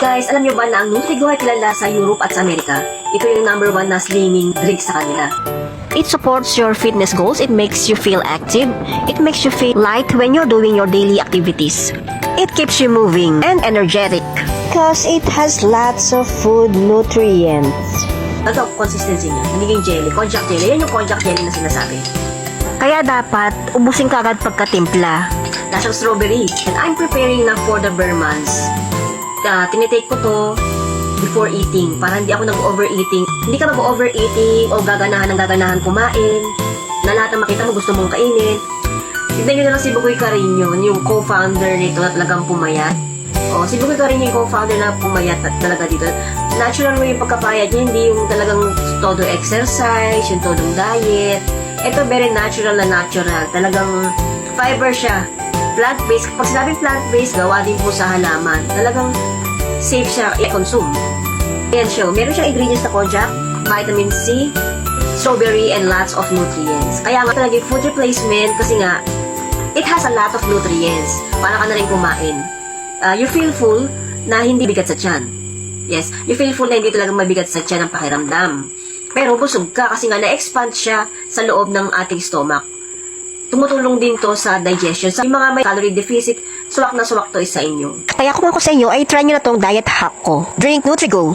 Guys, alam nyo ba na ang Nutrigo ay kilala sa Europe at sa Amerika? Ito yung #1 na slimming drink sa kanila. It supports your fitness goals. It makes you feel active. It makes you feel light when you're doing your daily activities. It keeps you moving and energetic. Because it has lots of food nutrients. Ito, consistency niya. Nagiging jelly. Konjac jelly. Yan yung konjac jelly na sinasabi. Kaya dapat, ubusin ka agad pagkatimpla. Lasang strawberry. And I'm preparing na for the Burmans. Tinitake ko to before eating para hindi ako nag-overeating. Hindi ka mag-overeating o gaganahan kumain na lahat ng makita mo gusto mong kainin. Tignan nyo na lang si Bugoy Carino, yung co-founder nito na talagang pumayat. Si Bugoy Carino yung co-founder na pumayat at talaga dito. Natural mo yung pagkapayat niya, hindi yung talagang todo exercise, yung todong diet. Ito very natural na natural. Talagang fiber siya. Plant-based. Pag sinabing plant-based, gawa din po sa halaman. Talagang safe siya i-consume. Ayan siya. Meron siyang ingredients na konjac, vitamin C, strawberry, and lots of nutrients. Kaya nga talaga food replacement kasi nga, it has a lot of nutrients. Para ka na rin kumain. You feel full na hindi bigat sa tiyan. Yes, you feel full na hindi talaga mabigat sa tiyan ang pakiramdam. Pero busog ka kasi nga na-expand siya sa loob ng ating stomach. Tumutulong din to sa digestion. Sa mga may calorie deficit, suwak na suwak to sa inyo. Kaya kung ako sa inyo, ay try nyo na tong diet hack ko. Drink Nutrigo.